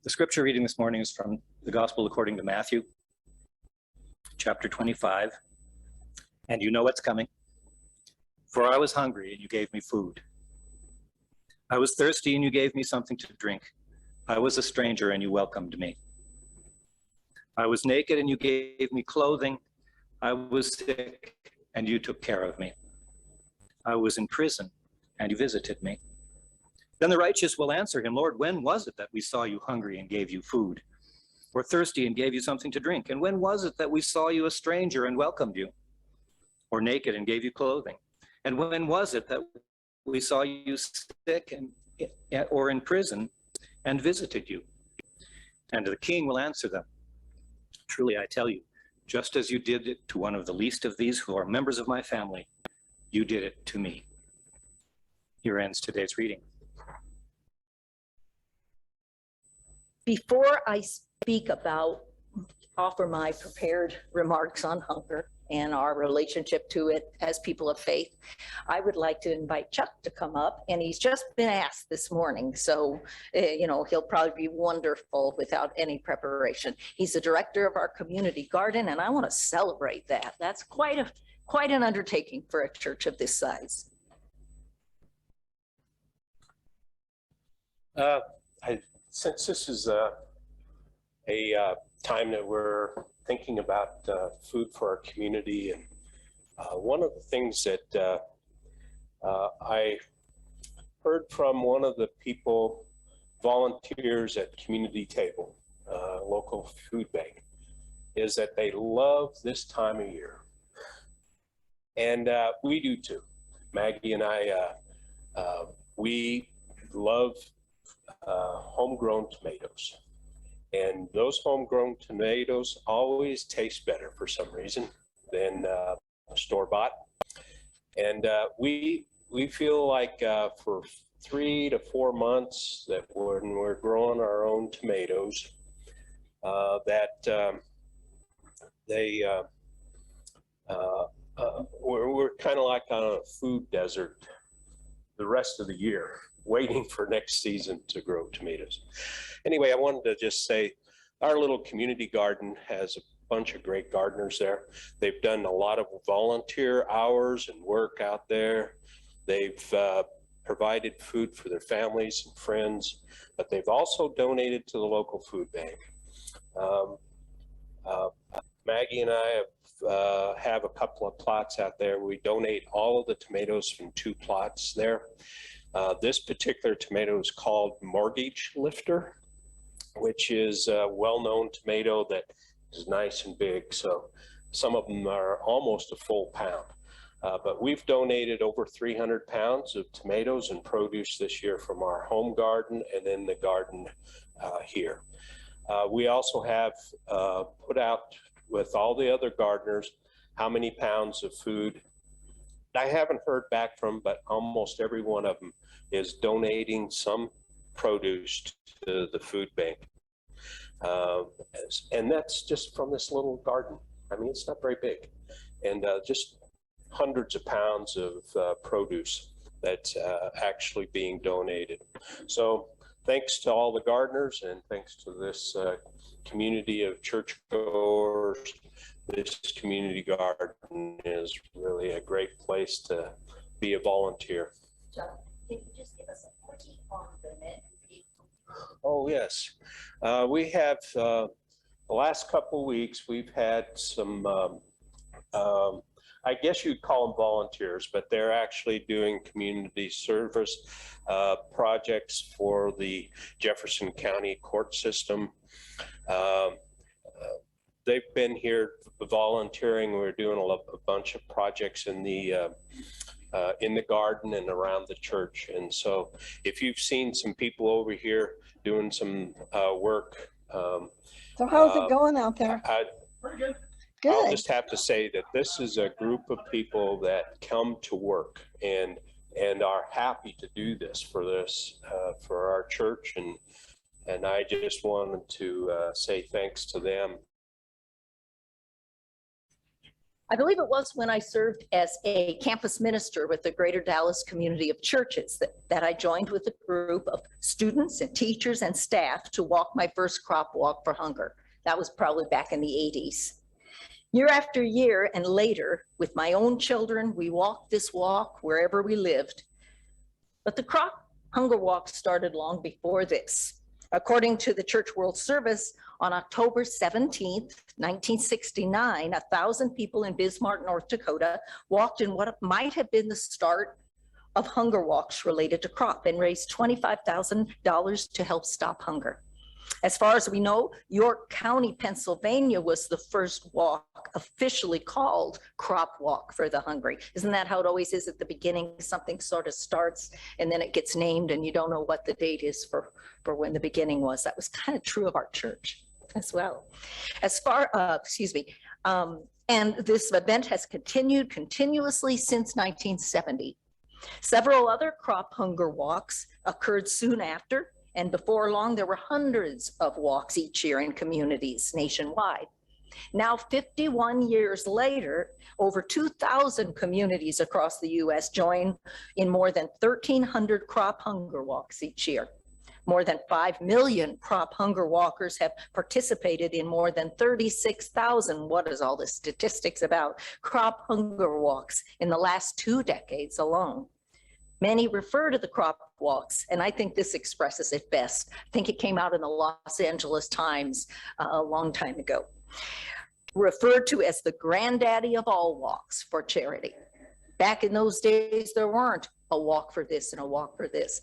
The scripture reading this morning is from the Gospel according to Matthew, chapter 25. And you know what's coming. For I was hungry and you gave me food. I was thirsty and you gave me something to drink. I was a stranger and you welcomed me. I was naked and you gave me clothing. I was sick and you took care of me. I was in prison and you visited me. Then the righteous will answer him, Lord, when was it that we saw you hungry and gave you food, or thirsty and gave you something to drink? And when was it that we saw you a stranger and welcomed you, or naked and gave you clothing? And when was it that we saw you sick or in prison and visited you? And the king will answer them, truly I tell you, just as you did it to one of the least of these who are members of my family, you did it to me. Here ends today's reading. Before I offer my prepared remarks on hunger and our relationship to it as people of faith, I would like to invite Chuck to come up, and he's just been asked this morning, so he'll probably be wonderful without any preparation. He's the director of our community garden, and I want to celebrate that. That's quite an undertaking for a church of this size. Since this is a time that we're thinking about food for our community, and one of the things that I heard from one of the volunteers at Community Table, local food bank, is that they love this time of year. And we do too. Maggie and I, we love homegrown tomatoes, and those homegrown tomatoes always taste better for some reason than store-bought. And we feel like for 3 to 4 months that when we're growing our own tomatoes, we're kind of like on a food desert the rest of the year, waiting for next season to grow tomatoes. Anyway, I wanted to just say our little community garden has a bunch of great gardeners there. They've done a lot of volunteer hours and work out there. They've provided food for their families and friends, but they've also donated to the local food bank. Maggie and I have a couple of plots out there. We donate all of the tomatoes from 2 plots there. This particular tomato is called Mortgage Lifter, which is a well-known tomato that is nice and big. So some of them are almost a full pound. But we've donated over 300 pounds of tomatoes and produce this year from our home garden and then the garden here. We also have put out with all the other gardeners how many pounds of food. I haven't heard back from, but almost every one of them is donating some produce to the food bank. And that's just from this little garden. I mean, it's not very big. And just hundreds of pounds of produce that's actually being donated. So thanks to all the gardeners, and thanks to this community of churchgoers. This community garden is really a great place to be a volunteer. Chuck, can you just give us a quickie on the net? Oh, yes. We have, the last couple of weeks, we've had some, I guess you'd call them volunteers, but they're actually doing community service projects for the Jefferson County court system. They've been here volunteering. We're doing a bunch of projects in the garden and around the church. And so if you've seen some people over here doing some work. So how's it going out there? Pretty good. Good. I'll just have to say that this is a group of people that come to work and are happy to do this for our church. And I just wanted to say thanks to them. I believe it was when I served as a campus minister with the Greater Dallas community of churches that I joined with a group of students and teachers and staff to walk my first crop walk for hunger. That was probably back in the 80s. Year after year and later, with my own children, we walked this walk wherever we lived. But the crop hunger walk started long before this. According to the Church World Service, on October 17th, 1969, 1,000 people in Bismarck, North Dakota, walked in what might have been the start of hunger walks related to crop and raised $25,000 to help stop hunger. As far as we know, York County, Pennsylvania was the first walk officially called Crop Walk for the Hungry. Isn't that how it always is at the beginning? Something sort of starts and then it gets named and you don't know what the date is for when the beginning was. That was kind of true of our church as well. As far, and this event has continued continuously since 1970. Several other crop hunger walks occurred soon after, and before long, there were hundreds of walks each year in communities nationwide. Now, 51 years later, over 2,000 communities across the US join in more than 1,300 crop hunger walks each year. More than 5 million crop hunger walkers have participated in more than 36,000, what is all this statistics about, crop hunger walks in the last 2 decades alone. Many refer to the crop walks, and I think this expresses it best. I think it came out in the Los Angeles Times a long time ago. Referred to as the granddaddy of all walks for charity. Back in those days, there weren't a walk for this and a walk for this,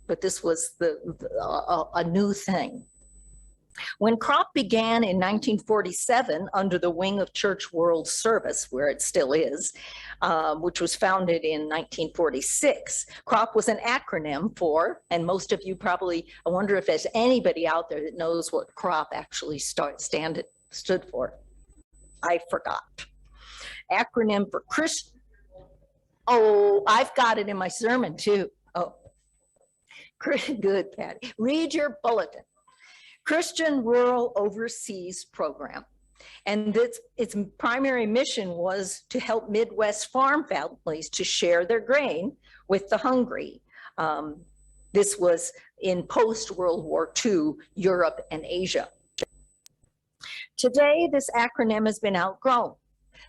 but this was a new thing. When CROP began in 1947 under the wing of Church World Service, where it still is, which was founded in 1946, CROP was an acronym for, and most of you probably, I wonder if there's anybody out there that knows what CROP actually stood for. I forgot. Acronym for Christian. Oh, I've got it in my sermon too. Oh, good, Patty. Read your bulletin. Christian Rural Overseas Program. And its primary mission was to help Midwest farm families to share their grain with the hungry. This was in post-World War II, Europe and Asia. Today, this acronym has been outgrown,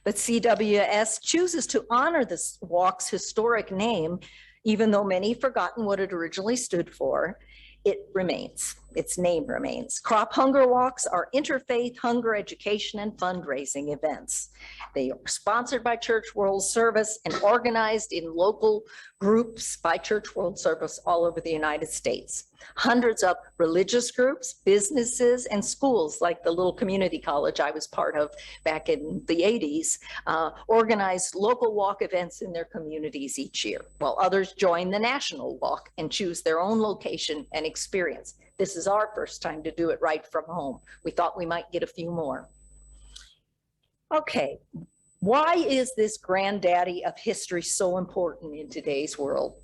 but CWS chooses to honor this walk's historic name, even though many forgotten what it originally stood for. It remains, its name remains. Crop hunger walks are interfaith hunger education and fundraising events. They are sponsored by Church World Service and organized in local groups by Church World Service all over the United States. Hundreds of religious groups, businesses, and schools like the little community college I was part of back in the 80s organize local walk events in their communities each year, while others join the national walk and choose their own location and experience. This is our first time to do it right from home. We thought we might get a few more. Okay, why is this granddaddy of history so important in today's world?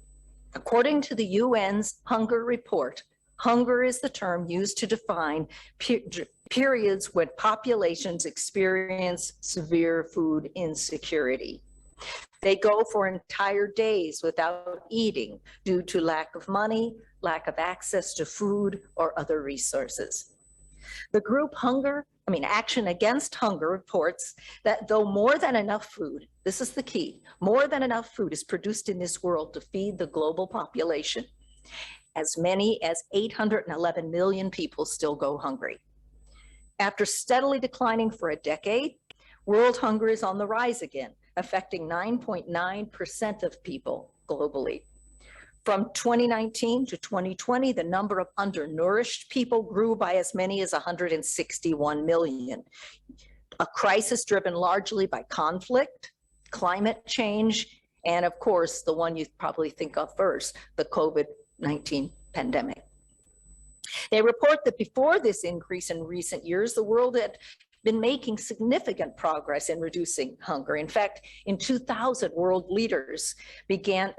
According to the UN's Hunger Report, hunger is the term used to define periods when populations experience severe food insecurity. They go for entire days without eating due to lack of money, lack of access to food, or other resources. The group Action Against Hunger reports that though more than enough food, this is the key, more than enough food is produced in this world to feed the global population, as many as 811 million people still go hungry. After steadily declining for a decade, world hunger is on the rise again, affecting 9.9% of people globally. From 2019 to 2020, the number of undernourished people grew by as many as 161 million. A crisis driven largely by conflict, climate change, and of course, the one you probably think of first, the COVID-19 pandemic. They report that before this increase in recent years, the world had been making significant progress in reducing hunger. In fact, in 2000, world leaders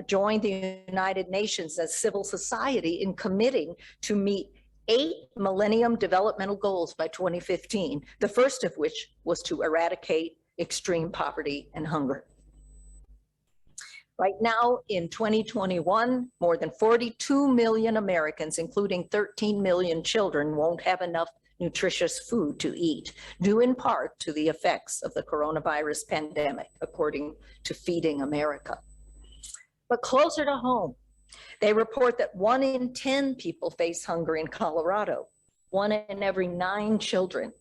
joined the United Nations as civil society in committing to meet 8 Millennium Developmental Goals by 2015, the first of which was to eradicate extreme poverty and hunger. Right now in 2021, more than 42 million Americans, including 13 million children, won't have enough nutritious food to eat, due in part to the effects of the coronavirus pandemic, according to Feeding America. But closer to home, they report that 1 in 10 people face hunger in Colorado, 1 in every 9 children.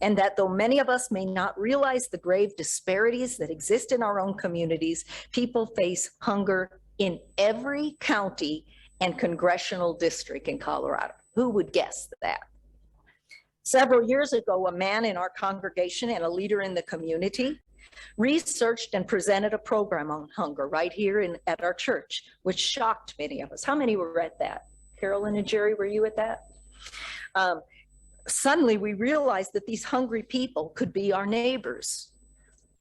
And that though many of us may not realize the grave disparities that exist in our own communities, people face hunger in every county and congressional district in Colorado. Who would guess that? Several years ago, a man in our congregation and a leader in the community researched and presented a program on hunger right here at our church, which shocked many of us. How many were at that? Carolyn and Jerry, were you at that? Suddenly we realized that these hungry people could be our neighbors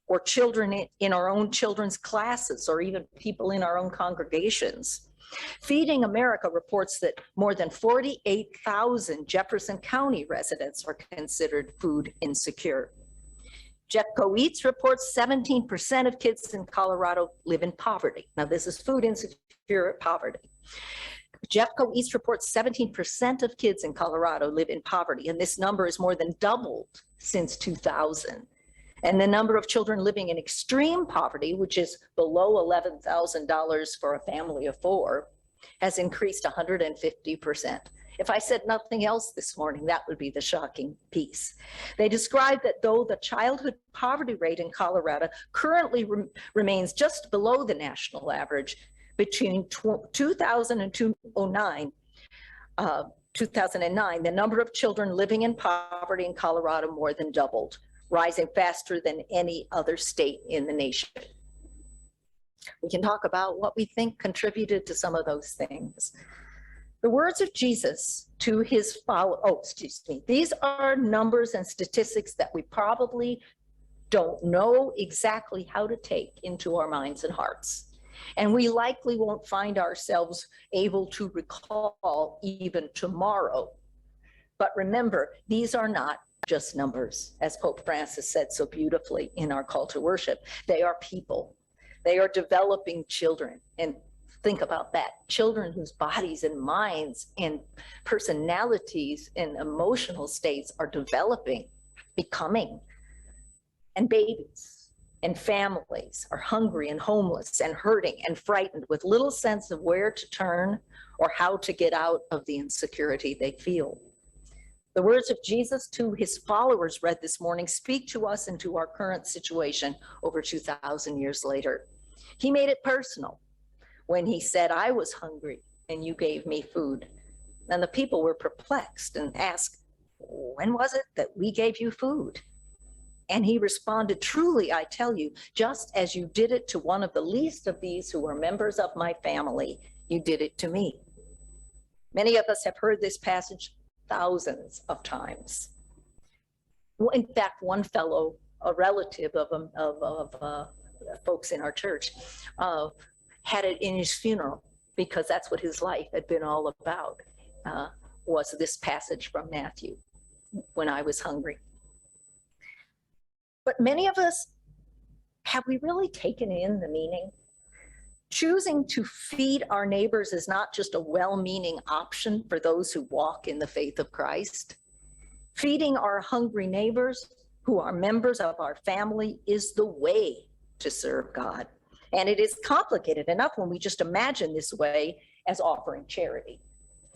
or children in our own children's classes or even people in our own congregations. Feeding America reports that more than 48,000 Jefferson County residents are considered food insecure. Jeffco Eats reports 17% of kids in Colorado live in poverty. Now this is food insecure poverty. Jeffco East reports 17% of kids in Colorado live in poverty, and this number is more than doubled since 2000. And the number of children living in extreme poverty, which is below $11,000 for a family of 4, has increased 150%. If I said nothing else this morning, that would be the shocking piece. They describe that though the childhood poverty rate in Colorado currently remains just below the national average, between 2000 and 2009, the number of children living in poverty in Colorado more than doubled, rising faster than any other state in the nation. We can talk about what we think contributed to some of those things. The words of Jesus to his followers, these are numbers and statistics that we probably don't know exactly how to take into our minds and hearts. And we likely won't find ourselves able to recall even tomorrow. But remember, these are not just numbers, as Pope Francis said so beautifully in our call to worship. They are people. They are developing children. And think about that. Children whose bodies and minds and personalities and emotional states are developing, becoming. And babies and families are hungry and homeless and hurting and frightened with little sense of where to turn or how to get out of the insecurity they feel. The words of Jesus to his followers read this morning speak to us and to our current situation over 2,000 years later. He made it personal when he said, "I was hungry and you gave me food." And the people were perplexed and asked, "When was it that we gave you food?" And he responded, "Truly, I tell you, just as you did it to one of the least of these who are members of my family, you did it to me." Many of us have heard this passage thousands of times. In fact, one fellow, a relative of folks in our church, had it in his funeral because that's what his life had been all about, was this passage from Matthew, "When I was hungry." But many of us, have we really taken in the meaning? Choosing to feed our neighbors is not just a well-meaning option for those who walk in the faith of Christ. Feeding our hungry neighbors who are members of our family is the way to serve God. And it is complicated enough when we just imagine this way as offering charity.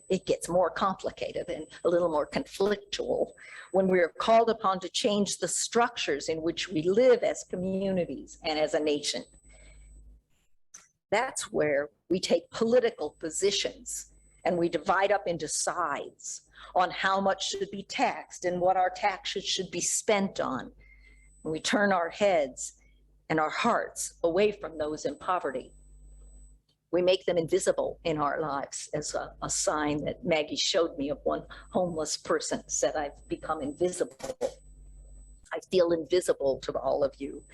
It gets more complicated and a little more conflictual when we are called upon to change the structures in which we live as communities and as a nation. That's where we take political positions and we divide up into sides on how much should be taxed and what our taxes should be spent on. And we turn our heads and our hearts away from those in poverty. We make them invisible in our lives, as a sign that Maggie showed me of one homeless person said, "I've become invisible. I feel invisible to all of you."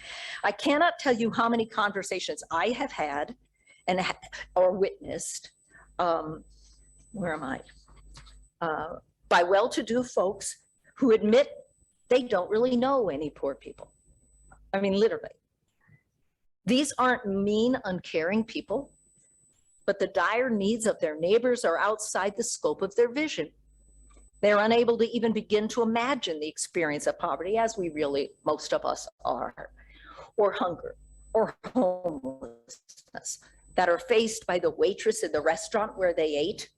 I cannot tell you how many conversations I have had or witnessed, where am I? By well-to-do folks who admit they don't really know any poor people. I mean, literally. These aren't mean, uncaring people, but the dire needs of their neighbors are outside the scope of their vision. They're unable to even begin to imagine the experience of poverty, as we really, most of us are, or hunger, or homelessness, that are faced by the waitress in the restaurant where they ate,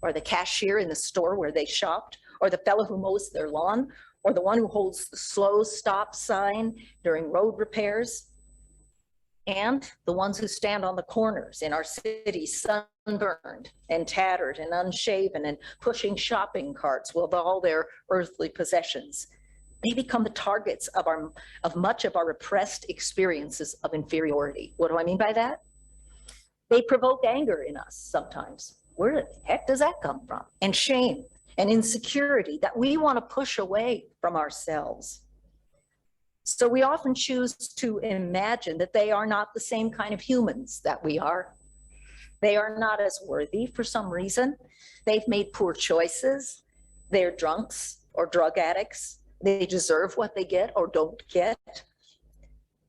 or the cashier in the store where they shopped, or the fellow who mows their lawn, or the one who holds the slow stop sign during road repairs, and the ones who stand on the corners in our city, sunburned and tattered and unshaven and pushing shopping carts with all their earthly possessions. They become the targets of much of our repressed experiences of inferiority. What do I mean by that? They provoke anger in us sometimes. Where the heck does that come from? And shame and insecurity that we want to push away from ourselves. So we often choose to imagine that they are not the same kind of humans that we are. They are not as worthy for some reason. They've made poor choices. They're drunks or drug addicts. They deserve what they get or don't get.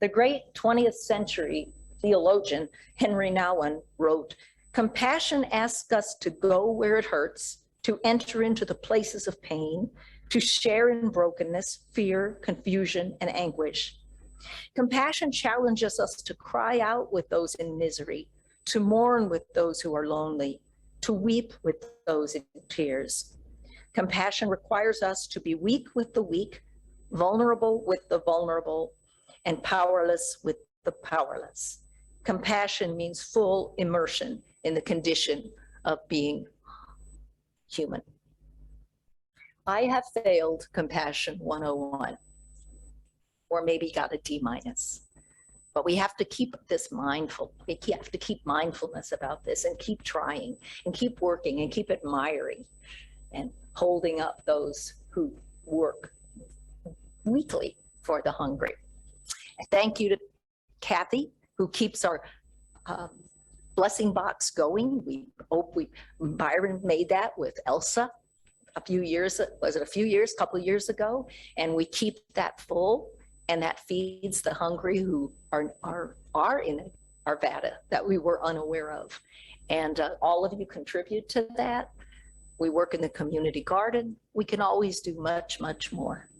The great 20th century theologian Henry Nouwen wrote, "Compassion asks us to go where it hurts, to enter into the places of pain, to share in brokenness, fear, confusion, and anguish. Compassion challenges us to cry out with those in misery, to mourn with those who are lonely, to weep with those in tears. Compassion requires us to be weak with the weak, vulnerable with the vulnerable, and powerless with the powerless. Compassion means full immersion in the condition of being human." I have failed Compassion 101, or maybe got a D-, but we have to keep this mindful. We have to keep mindfulness about this and keep trying and keep working and keep admiring and holding up those who work weekly for the hungry. And thank you to Kathy, who keeps our blessing box going. Byron made that with Elsa a few years ago, and we keep that full, and that feeds the hungry who are in Arvada that we were unaware of. And all of you contribute to that. We work in the community garden. We can always do much, much more.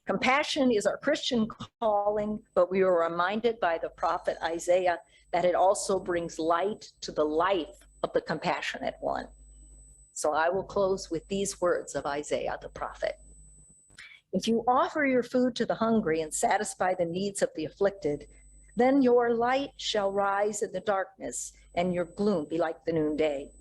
Compassion is our Christian calling, but we are reminded by the prophet Isaiah that it also brings light to the life of the compassionate one. So I will close with these words of Isaiah the prophet. "If you offer your food to the hungry and satisfy the needs of the afflicted, then your light shall rise in the darkness and your gloom be like the noonday.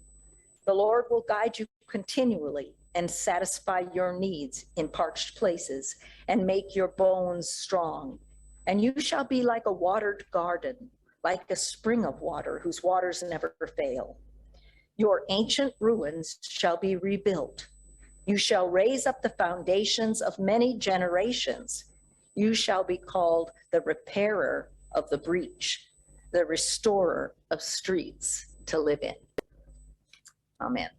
The Lord will guide you continually and satisfy your needs in parched places and make your bones strong. And you shall be like a watered garden, like a spring of water whose waters never fail. Your ancient ruins shall be rebuilt. You shall raise up the foundations of many generations. You shall be called the repairer of the breach, the restorer of streets to live in." Amen.